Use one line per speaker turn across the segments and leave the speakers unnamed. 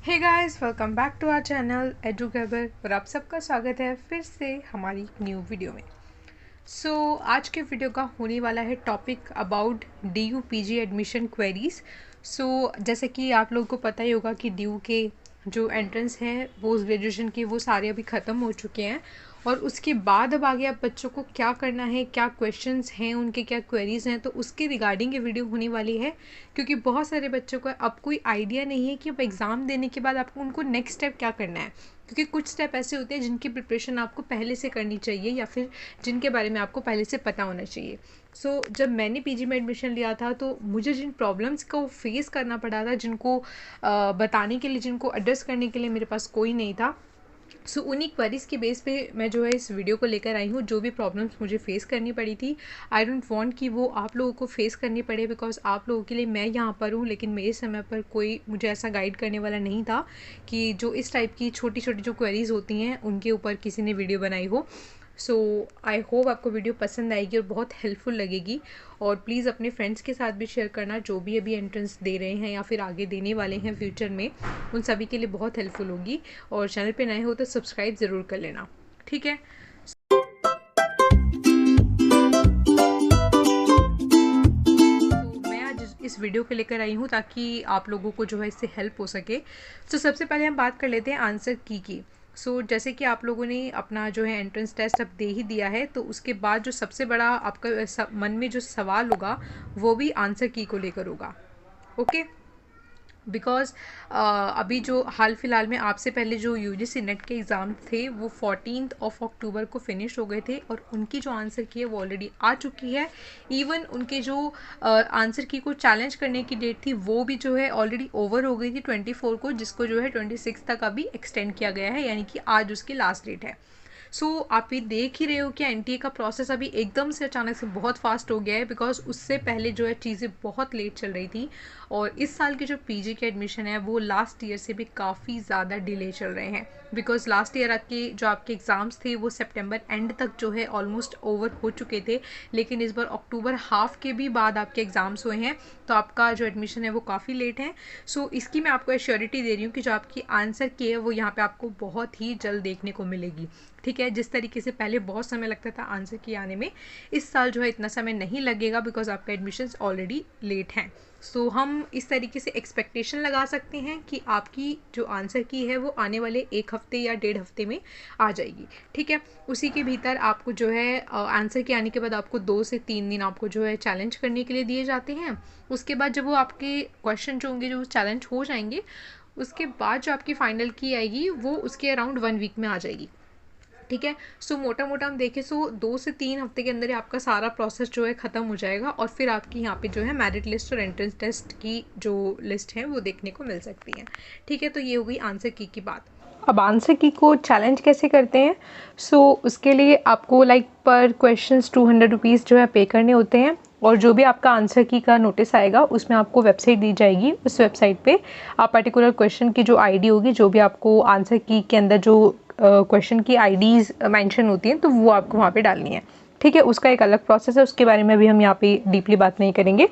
Hey guys, welcome back to our channel Educable और आप सबका स्वागत है फिर से हमारी न्यू वीडियो में। आज के वीडियो का होने वाला है topic about DU PG admission queries. जैसे कि आप लोगों को पता ही होगा कि DU के जो एंट्रेंस हैं पोस्ट ग्रेजुएशन के वो सारे अभी ख़त्म हो चुके हैं और उसके बाद अब आगे आप बच्चों को क्या करना है, क्या क्वेश्चंस हैं, उनके क्या क्वेरीज़ हैं, तो उसके रिगार्डिंग ये वीडियो होने वाली है। क्योंकि बहुत सारे बच्चों को अब कोई आइडिया नहीं है कि अब एग्ज़ाम देने के बाद आपको उनको नेक्स्ट स्टेप क्या करना है। क्योंकि कुछ स्टेप ऐसे होते हैं जिनकी प्रिपरेशन आपको पहले से करनी चाहिए या फिर जिनके बारे में आपको पहले से पता होना चाहिए। जब मैंने PG में एडमिशन लिया था तो मुझे जिन प्रॉब्लम्स को फेस करना पड़ा था, जिनको बताने के लिए, जिनको एड्रेस करने के लिए मेरे पास कोई नहीं था, उन्हीं क्वेरीज़ के बेस पे मैं जो है इस वीडियो को लेकर आई हूँ। जो भी प्रॉब्लम्स मुझे फेस करनी पड़ी थी, आई डोंट वांट कि वो आप लोगों को फेस करनी पड़े, बिकॉज आप लोगों के लिए मैं यहाँ पर हूँ। लेकिन मेरे समय पर कोई मुझे ऐसा गाइड करने वाला नहीं था कि जो इस टाइप की छोटी छोटी जो क्वेरीज़ होती हैं उनके ऊपर किसी ने वीडियो बनाई हो। आई होप आपको वीडियो पसंद आएगी और बहुत हेल्पफुल लगेगी। और प्लीज़ अपने फ्रेंड्स के साथ भी शेयर करना, जो भी अभी एंट्रेंस दे रहे हैं या फिर आगे देने वाले हैं फ्यूचर में, उन सभी के लिए बहुत हेल्पफुल होगी। और चैनल पे नए हो तो सब्सक्राइब ज़रूर कर लेना, ठीक है। मैं आज इस वीडियो को लेकर आई हूँ ताकि आप लोगों को जो है इससे हेल्प हो सके। सबसे पहले हम बात कर लेते हैं आंसर की। जैसे कि आप लोगों ने अपना जो है एंट्रेंस टेस्ट अब दे ही दिया है, तो उसके बाद जो सबसे बड़ा आपका मन में जो सवाल होगा वो भी आंसर की को लेकर होगा। ओके, बिकॉज़ अभी जो हाल फिलहाल में आपसे पहले जो UGC नेट के एग्ज़ाम थे वो 14 अक्टूबर को फिनिश हो गए थे और उनकी जो आंसर की है वो ऑलरेडी आ चुकी है। इवन उनके जो आंसर की को चैलेंज करने की डेट थी वो भी जो है ऑलरेडी ओवर हो गई थी 24 को, जिसको जो है 26 तक अभी एक्सटेंड किया गया है, यानी कि आज उसकी लास्ट डेट है। आप ये देख ही रहे हो कि NTA का प्रोसेस अभी एकदम से अचानक से बहुत फास्ट हो गया है, बिकॉज उससे पहले जो है चीज़ें बहुत लेट चल रही थी। और इस साल की जो PG के एडमिशन है वो लास्ट ईयर से भी काफ़ी ज़्यादा डिले चल रहे हैं, बिकॉज लास्ट ईयर आपके एग्ज़ाम्स थे वो सितंबर एंड तक जो है ऑलमोस्ट ओवर हो चुके थे, लेकिन इस बार अक्टूबर हाफ के भी बाद आपके एग्ज़ाम्स हुए हैं, तो आपका जो एडमिशन है वो काफ़ी लेट है। इसकी मैं आपको एश्योरिटी दे रही हूँ कि जो आपकी आंसर की है वो यहाँ पे आपको बहुत ही जल्द देखने को मिलेगी, ठीक है। जिस तरीके से पहले बहुत समय लगता था आंसर की आने में, इस साल जो है इतना समय नहीं लगेगा, बिकॉज आपका एडमिशन्स ऑलरेडी लेट हैं। हम इस तरीके से एक्सपेक्टेशन लगा सकते हैं कि आपकी जो आंसर की है वो आने वाले 1 हफ्ते या 1.5 हफ्ते में आ जाएगी, ठीक है। उसी के भीतर आपको जो है आंसर के आने के बाद आपको 2 से 3 दिन आपको जो है चैलेंज करने के लिए दिए जाते हैं। उसके बाद जब वो आपके क्वेश्चन जो होंगे जो चैलेंज हो जाएंगे, उसके बाद जो आपकी फाइनल की आएगी वो उसके अराउंड 1 वीक में आ जाएगी, ठीक है। मोटा मोटा हम देखें 2 से 3 हफ्ते के अंदर ही आपका सारा प्रोसेस जो है ख़त्म हो जाएगा और फिर आपकी यहाँ पे जो है मेरिट लिस्ट और एंट्रेंस टेस्ट की जो लिस्ट है वो देखने को मिल सकती है, ठीक है। तो ये हो गई आंसर की बात। अब आंसर की को चैलेंज कैसे करते हैं? उसके लिए आपको पर क्वेश्चंस 200 रुपीज़ जो है पे करने होते हैं, और जो भी आपका आंसर की का नोटिस आएगा उसमें आपको वेबसाइट दी जाएगी। उस वेबसाइट पे आप पर्टिकुलर क्वेश्चन की जो ID होगी, जो भी आपको आंसर की के अंदर जो क्वेश्चन की IDs मेंशन होती हैं, तो वो आपको वहाँ पे डालनी है, ठीक है। उसका एक अलग प्रोसेस है, उसके बारे में भी हम यहाँ पे डीपली बात नहीं करेंगे।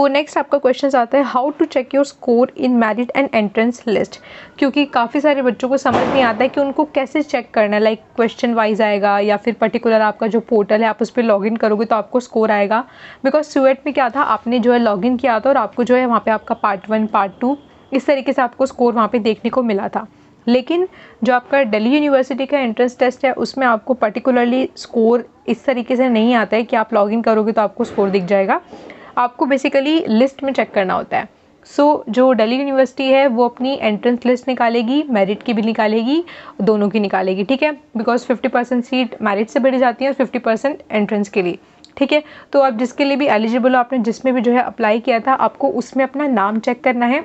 नेक्स्ट आपका क्वेश्चन आता है how to check your score in merit and entrance list. क्योंकि काफ़ी सारे बच्चों को समझ नहीं आता है कि उनको कैसे चेक करना है, क्वेश्चन वाइज आएगा या फिर पर्टिकुलर आपका जो पोर्टल है आप उस पर लॉगिन करोगे तो आपको स्कोर आएगा। बिकॉज स्टूडेंट में क्या था, आपने जो है लॉगिन किया था और आपको जो है वहाँ पे आपका पार्ट 1 पार्ट 2 इस तरीके से आपको स्कोर वहाँ पे देखने को मिला था। लेकिन जो आपका दिल्ली यूनिवर्सिटी का एंट्रेंस टेस्ट है उसमें आपको पर्टिकुलरली स्कोर इस तरीके से नहीं आता है कि आप लॉगिन करोगे तो आपको स्कोर दिख जाएगा। आपको बेसिकली लिस्ट में चेक करना होता है। जो दिल्ली यूनिवर्सिटी है वो अपनी एंट्रेंस लिस्ट निकालेगी, मेरिट की भी निकालेगी, दोनों की निकालेगी, ठीक है। बिकॉज 50% सीट मेरिट से बढ़ी जाती है और 50% एंट्रेंस के लिए, ठीक है। तो आप जिसके लिए भी एलिजिबल हो, आपने जिसमें भी जो है अप्लाई किया था, आपको उसमें अपना नाम चेक करना है।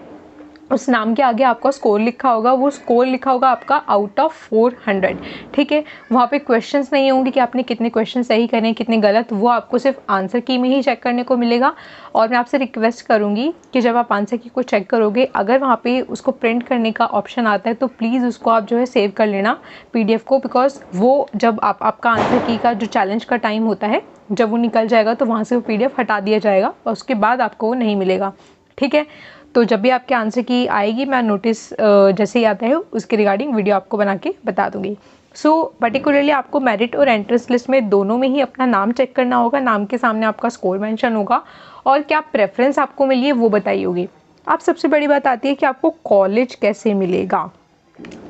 उस नाम के आगे आपका स्कोर लिखा होगा, वो स्कोर लिखा होगा आपका आउट ऑफ 400, ठीक है। वहाँ पे क्वेश्चंस नहीं होंगे कि आपने कितने क्वेश्चन सही करे हैं, कितने गलत, वो आपको सिर्फ आंसर की में ही चेक करने को मिलेगा। और मैं आपसे रिक्वेस्ट करूँगी कि जब आप आंसर की को चेक करोगे, अगर वहाँ पे उसको प्रिंट करने का ऑप्शन आता है तो प्लीज़ उसको आप जो है सेव कर लेना PDF को, बिकॉज वो जब आपका आंसर की का जो चैलेंज का टाइम होता है, जब वो निकल जाएगा तो वहाँ से वो PDF हटा दिया जाएगा और उसके बाद आपको वो नहीं मिलेगा, ठीक है। तो जब भी आपके आंसर की आएगी मैं नोटिस जैसे ही आता है उसके रिगार्डिंग वीडियो आपको बना के बता दूंगी। सो पर्टिकुलरली आपको मेरिट और एंट्रेंस लिस्ट में दोनों में ही अपना नाम चेक करना होगा, नाम के सामने आपका स्कोर मेंशन होगा और क्या प्रेफरेंस आपको मिली है वो बताई होगी। अब सबसे बड़ी बात आती है कि आपको कॉलेज कैसे मिलेगा।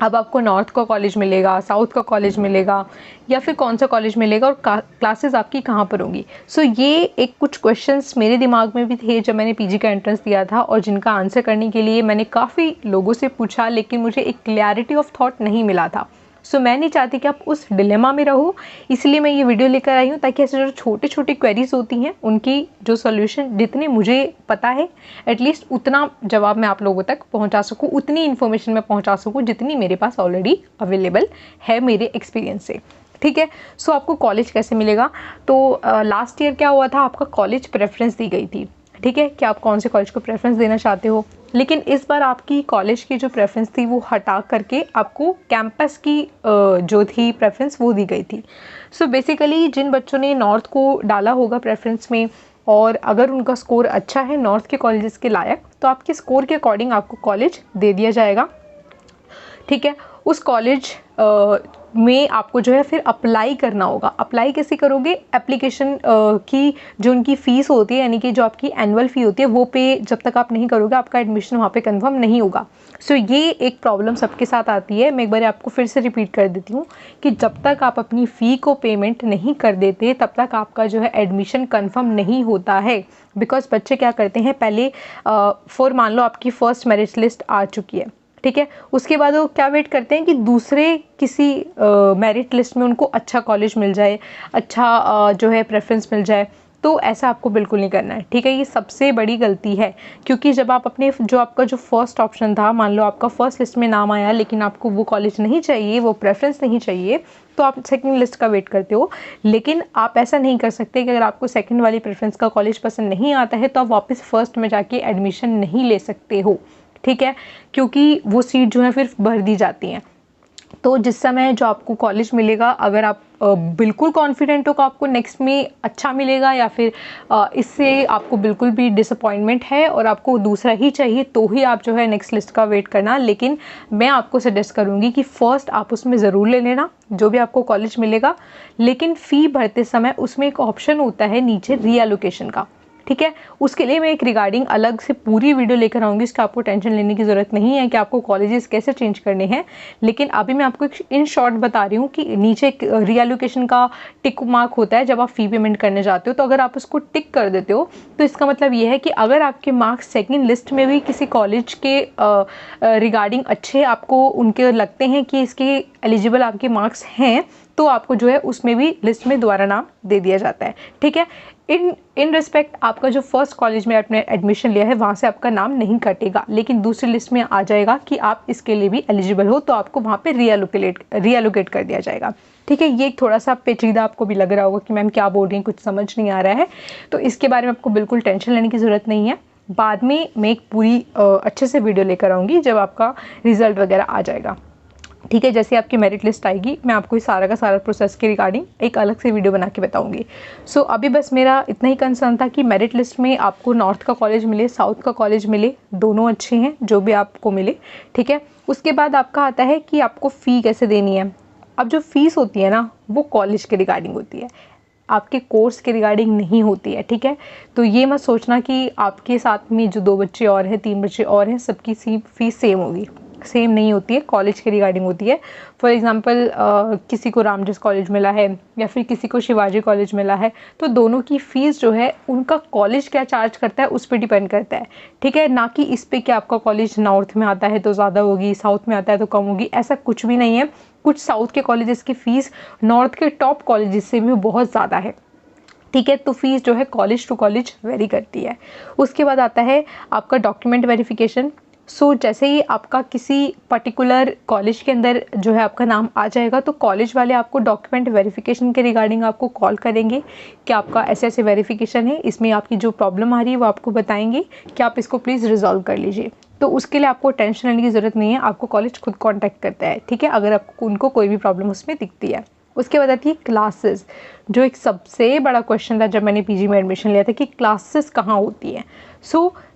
अब आपको नॉर्थ का कॉलेज मिलेगा, साउथ का कॉलेज मिलेगा या फिर कौन सा कॉलेज मिलेगा और क्लासेस आपकी कहाँ पर होंगी। सो ये एक कुछ क्वेश्चंस मेरे दिमाग में भी थे जब मैंने पीजी का एंट्रेंस दिया था और जिनका आंसर करने के लिए मैंने काफ़ी लोगों से पूछा, लेकिन मुझे एक क्लैरिटी ऑफ थॉट नहीं मिला था। सो मैं नहीं चाहती कि आप उस डिलेमा में रहो, इसलिए मैं ये वीडियो लेकर आई हूँ ताकि ऐसे जो छोटे छोटे क्वेरीज होती हैं उनकी जो सॉल्यूशन जितने मुझे पता है एटलीस्ट उतना जवाब मैं आप लोगों तक पहुँचा सकूँ, उतनी इन्फॉर्मेशन मैं पहुँचा सकूँ जितनी मेरे पास ऑलरेडी अवेलेबल है मेरे एक्सपीरियंस से। ठीक है। सो आपको कॉलेज कैसे मिलेगा, तो लास्ट ईयर क्या हुआ था, आपका कॉलेज प्रेफरेंस दी गई थी। ठीक है, कि आप कौन से कॉलेज को प्रेफरेंस देना चाहते हो, लेकिन इस बार आपकी कॉलेज की जो प्रेफरेंस थी वो हटा करके आपको कैंपस की जो थी प्रेफरेंस वो दी गई थी। सो बेसिकली जिन बच्चों ने नॉर्थ को डाला होगा प्रेफरेंस में और अगर उनका स्कोर अच्छा है नॉर्थ के कॉलेजेस के लायक, तो आपके स्कोर के अकॉर्डिंग आपको कॉलेज दे दिया जाएगा। ठीक है। उस कॉलेज में आपको जो है फिर अप्लाई करना होगा। अप्लाई कैसे करोगे, एप्लीकेशन की जो उनकी फ़ीस होती है यानी कि जो आपकी एनुअल फ़ी होती है वो पे जब तक आप नहीं करोगे आपका एडमिशन वहाँ पे कंफर्म नहीं होगा। सो ये एक प्रॉब्लम सबके साथ आती है। मैं एक बार आपको फिर से रिपीट कर देती हूँ कि जब तक आप अपनी फ़ी को पेमेंट नहीं कर देते तब तक आपका जो है एडमिशन कन्फर्म नहीं होता है। बिकॉज बच्चे क्या करते हैं, पहले फॉर मान लो आपकी फ़र्स्ट मेरिट लिस्ट आ चुकी है, ठीक है, उसके बाद वो क्या वेट करते हैं कि दूसरे किसी मेरिट लिस्ट में उनको अच्छा कॉलेज मिल जाए, अच्छा जो है प्रेफरेंस मिल जाए। तो ऐसा आपको बिल्कुल नहीं करना है। ठीक है, ये सबसे बड़ी गलती है, क्योंकि जब आप अपने जो आपका जो फर्स्ट ऑप्शन था, मान लो आपका फर्स्ट लिस्ट में नाम आया लेकिन आपको वो कॉलेज नहीं चाहिए, वो प्रेफरेंस नहीं चाहिए, तो आप सेकंड लिस्ट का वेट करते हो। लेकिन आप ऐसा नहीं कर सकते कि अगर आपको सेकंड वाली प्रेफरेंस का कॉलेज पसंद नहीं आता है तो आप वापस फर्स्ट में जाके एडमिशन नहीं ले सकते हो। ठीक है, क्योंकि वो सीट जो है फिर भर दी जाती हैं। तो जिस समय जो आपको कॉलेज मिलेगा, अगर आप बिल्कुल कॉन्फिडेंट हो कि आपको नेक्स्ट में अच्छा मिलेगा या फिर इससे आपको बिल्कुल भी डिसअपॉइंटमेंट है और आपको दूसरा ही चाहिए, तो ही आप जो है नेक्स्ट लिस्ट का वेट करना। लेकिन मैं आपको सजेस्ट करूँगी कि फ़र्स्ट आप उसमें ज़रूर ले लेना जो भी आपको कॉलेज मिलेगा, लेकिन फ़ी भरते समय उसमें एक ऑप्शन होता है नीचे रीएलोकेशन का। ठीक है, उसके लिए मैं एक रिगार्डिंग अलग से पूरी वीडियो लेकर आऊँगी। इसका आपको टेंशन लेने की ज़रूरत नहीं है कि आपको कॉलेजेस कैसे चेंज करने हैं, लेकिन अभी मैं आपको इन शॉर्ट बता रही हूँ कि नीचे एक रीएलोकेशन का टिक मार्क होता है जब आप फ़ी पेमेंट करने जाते हो। तो अगर आप उसको टिक कर देते हो तो इसका मतलब ये है कि अगर आपके मार्क्स सेकेंड लिस्ट में भी किसी कॉलेज के रिगार्डिंग अच्छे आपको उनके लगते हैं कि इसके एलिजिबल आपके मार्क्स हैं, तो आपको जो है उसमें भी लिस्ट में दोबारा नाम दे दिया जाता है। ठीक है, इन रिस्पेक्ट आपका जो फर्स्ट कॉलेज में आपने एडमिशन लिया है वहाँ से आपका नाम नहीं कटेगा, लेकिन दूसरी लिस्ट में आ जाएगा कि आप इसके लिए भी एलिजिबल हो, तो आपको वहाँ पे रीएलोकेट कर दिया जाएगा। ठीक है, ये थोड़ा सा पेचीदा आपको भी लग रहा होगा कि मैम क्या बोल रही हैं, कुछ समझ नहीं आ रहा है, तो इसके बारे में आपको बिल्कुल टेंशन लेने की ज़रूरत नहीं है। बाद में मैं एक पूरी अच्छे से वीडियो लेकर आऊँगी जब आपका रिजल्ट वगैरह आ जाएगा। ठीक है, जैसे आपकी मेरिट लिस्ट आएगी मैं आपको इस सारा का सारा प्रोसेस के रिगार्डिंग एक अलग से वीडियो बना के बताऊंगी। सो अभी बस मेरा इतना ही कंसर्न था कि मेरिट लिस्ट में आपको नॉर्थ का कॉलेज मिले, साउथ का कॉलेज मिले, दोनों अच्छे हैं जो भी आपको मिले। ठीक है, उसके बाद आपका आता है कि आपको फ़ी कैसे देनी है। अब जो फ़ीस होती है ना वो कॉलेज के रिगार्डिंग होती है, आपके कोर्स के रिगार्डिंग नहीं होती है। ठीक है, तो ये मत सोचना कि आपके साथ में जो 2 बच्चे और हैं, 3 बच्चे और हैं, सबकी फ़ीस सेम होगी, सेम नहीं होती है, कॉलेज के रिगार्डिंग होती है। फॉर एग्जांपल किसी को रामजस कॉलेज मिला है या फिर किसी को शिवाजी कॉलेज मिला है, तो दोनों की फ़ीस जो है उनका कॉलेज क्या चार्ज करता है उस पर डिपेंड करता है। ठीक है, ना कि इस पे कि आपका कॉलेज नॉर्थ में आता है तो ज़्यादा होगी, साउथ में आता है तो कम होगी, ऐसा कुछ भी नहीं है। कुछ साउथ के कॉलेजेस की फ़ीस नॉर्थ के टॉप कॉलेजेस से भी बहुत ज़्यादा है। ठीक है, तो फीस जो है कॉलेज टू कॉलेज वेरी करती है। उसके बाद आता है आपका डॉक्यूमेंट वेरिफिकेशन। सो जैसे ही आपका किसी पर्टिकुलर कॉलेज के अंदर जो है आपका नाम आ जाएगा तो कॉलेज वाले आपको डॉक्यूमेंट वेरिफिकेशन के रिगार्डिंग आपको कॉल करेंगे कि आपका ऐसे ऐसे वेरिफिकेशन है, इसमें आपकी जो प्रॉब्लम आ रही है वो आपको बताएंगे कि आप इसको प्लीज़ रिजॉल्व कर लीजिए। तो उसके लिए आपको टेंशन लेने की ज़रूरत नहीं है, आपको कॉलेज खुद कॉन्टैक्ट करता है। ठीक है, अगर आपको उनको कोई भी प्रॉब्लम उसमें दिखती है। उसके बाद आती है क्लासेस, जो एक सबसे बड़ा क्वेश्चन था जब मैंने पीजी में एडमिशन लिया था कि क्लासेस कहाँ होती हैं।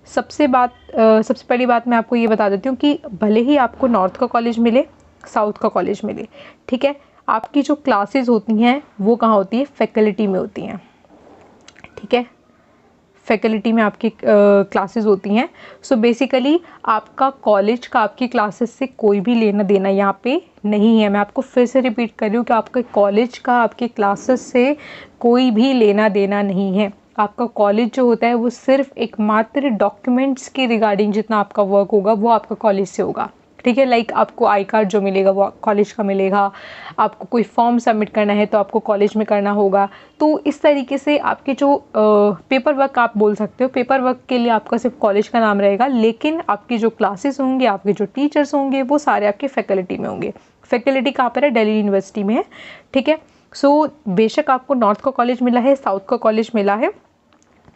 सबसे पहली बात मैं आपको ये बता देती हूँ कि भले ही आपको नॉर्थ का कॉलेज मिले, साउथ का कॉलेज मिले, ठीक है, आपकी जो क्लासेस होती हैं वो कहाँ होती है, फैकल्टी में होती हैं, ठीक है, फैकल्टी में आपकी क्लासेस होती हैं। सो बेसिकली आपका कॉलेज का आपकी क्लासेस से कोई भी लेना देना यहाँ पे नहीं है। मैं आपको फिर से रिपीट कर रही हूँ कि आपके कॉलेज का आपके क्लासेस से कोई भी लेना देना नहीं है। आपका कॉलेज जो होता है वो सिर्फ एकमात्र डॉक्यूमेंट्स के रिगार्डिंग जितना आपका वर्क होगा वो आपका कॉलेज से होगा, ठीक है। लाइक आपको आई कार्ड जो मिलेगा वो कॉलेज का मिलेगा, आपको कोई फॉर्म सबमिट करना है तो आपको कॉलेज में करना होगा। तो इस तरीके से आपके जो पेपर वर्क आप बोल सकते हो, पेपर वर्क के लिए आपका सिर्फ कॉलेज का नाम रहेगा, लेकिन आपकी जो क्लासेस होंगे, आपके जो टीचर्स होंगे वो सारे आपके फैकल्टी में होंगे। फैकल्टी कहाँ पर है, दिल्ली यूनिवर्सिटी में है, ठीक है। बेशक आपको नॉर्थ का कॉलेज मिला है, साउथ का कॉलेज मिला है,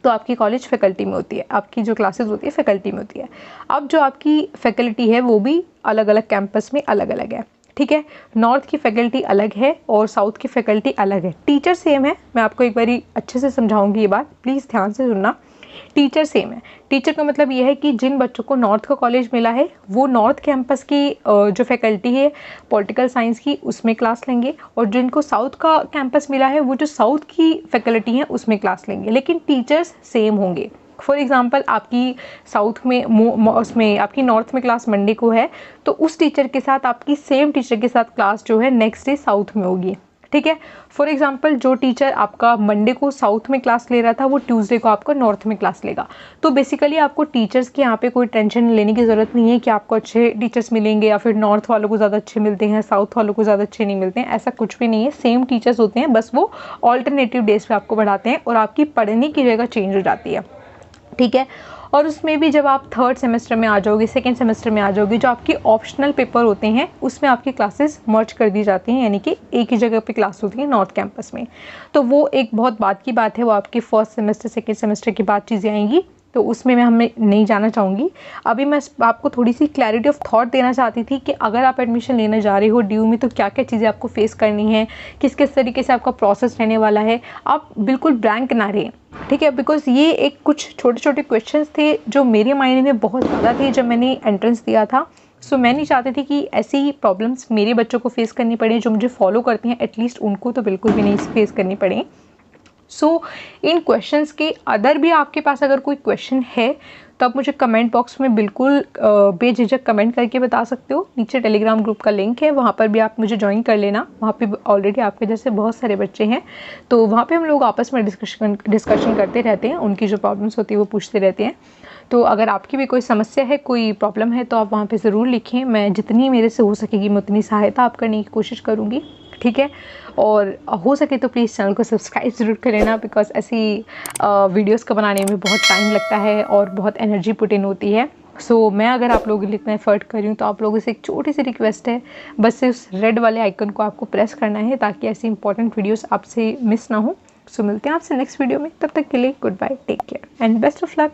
तो आपकी कॉलेज फैकल्टी में होती है, आपकी जो क्लासेस होती है फैकल्टी में होती है। अब जो आपकी फैकल्टी है वो भी अलग अलग कैंपस में अलग अलग है, ठीक है। नॉर्थ की फैकल्टी अलग है और साउथ की फैकल्टी अलग है। टीचर सेम है, मैं आपको एक बारी अच्छे से समझाऊंगी ये बात, प्लीज़ ध्यान से सुनना। टीचर सेम है। टीचर का मतलब ये है कि जिन बच्चों को नॉर्थ का कॉलेज मिला है वो नॉर्थ कैंपस की जो फैकल्टी है पॉलिटिकल साइंस की उसमें क्लास लेंगे, और जिनको साउथ का कैंपस मिला है वो जो साउथ की फैकल्टी है उसमें क्लास लेंगे, लेकिन टीचर्स सेम होंगे। फॉर एग्जांपल आपकी साउथ में उसमें आपकी नॉर्थ में क्लास मंडे को है, तो उस टीचर के साथ आपकी सेम टीचर के साथ क्लास जो है नेक्स्ट डे साउथ में होगी, ठीक है। फॉर एग्जांपल जो टीचर आपका मंडे को साउथ में क्लास ले रहा था वो ट्यूसडे को आपका नॉर्थ में क्लास लेगा। तो बेसिकली आपको टीचर्स की यहाँ पे कोई टेंशन लेने की ज़रूरत नहीं है कि आपको अच्छे टीचर्स मिलेंगे या फिर नॉर्थ वालों को ज़्यादा अच्छे मिलते हैं, साउथ वालों को ज़्यादा अच्छे नहीं मिलते हैं, ऐसा कुछ भी नहीं है। सेम टीचर्स होते हैं, बस वो ऑल्टरनेटिव डेज पे आपको पढ़ाते हैं और आपकी पढ़ने की जगह चेंज हो जाती है, ठीक है। और उसमें भी जब आप थर्ड सेमेस्टर में आ जाओगे, सेकेंड सेमेस्टर में आ जाओगे, जो आपके ऑप्शनल पेपर होते हैं उसमें आपकी क्लासेस मर्ज कर दी जाती हैं, यानी कि एक ही जगह पे क्लास होती है नॉर्थ कैंपस में। तो वो एक बहुत बात की बात है, वो आपकी फर्स्ट सेमेस्टर सेकेंड सेमेस्टर के बाद चीज़ें आएंगी, तो उसमें मैं हमें नहीं जाना चाहूँगी। अभी मैं आपको थोड़ी सी क्लैरिटी ऑफ थॉट देना चाहती थी कि अगर आप एडमिशन लेने जा रहे हो ड्यू में तो क्या क्या चीज़ें आपको फेस करनी है, किस किस तरीके से आपका प्रोसेस रहने वाला है। आप बिल्कुल ब्लैंक ना रहें, ठीक है, बिकॉज ये एक कुछ छोटे छोटे क्वेश्चंस थे जो मेरे माइंड में बहुत ज़्यादा थे जब मैंने एंट्रेंस दिया था। सो मैं नहीं चाहती थी कि ऐसी ही प्रॉब्लम्स मेरे बच्चों को फेस करनी पड़े, जो मुझे फॉलो करती हैं एटलीस्ट उनको तो बिल्कुल भी नहीं फेस करनी पड़े। इन क्वेश्चंस के अदर भी आपके पास अगर कोई क्वेश्चन है तो आप मुझे कमेंट बॉक्स में बिल्कुल बेझिझक कमेंट करके बता सकते हो। नीचे टेलीग्राम ग्रुप का लिंक है, वहाँ पर भी आप मुझे ज्वाइन कर लेना। वहाँ पे ऑलरेडी आपके जैसे बहुत सारे बच्चे हैं, तो वहाँ पे हम लोग आपस में डिस्कशन करते रहते हैं, उनकी जो प्रॉब्लम्स होती है वो पूछते रहते हैं। तो अगर आपकी भी कोई समस्या है, कोई प्रॉब्लम है, तो आप वहाँ पे ज़रूर लिखें। मैं जितनी मेरे से हो सकेगी मैं उतनी सहायता आप करने की कोशिश करूँगी, ठीक है। और हो सके तो प्लीज़ चैनल को सब्सक्राइब ज़रूर कर लेना, बिकॉज ऐसी वीडियोस को बनाने में बहुत टाइम लगता है और बहुत एनर्जी पुट इन होती है। मैं अगर आप लोगों के लिए इतना एफर्ट कर रही हूँ तो आप लोगों से एक छोटी सी रिक्वेस्ट है, बस से उस रेड वाले आइकन को आपको प्रेस करना है ताकि ऐसी इंपॉर्टेंट वीडियोस आपसे मिस ना हो। मिलते हैं आपसे नेक्स्ट वीडियो में, तब तक के लिए good bye, take care and best of luck.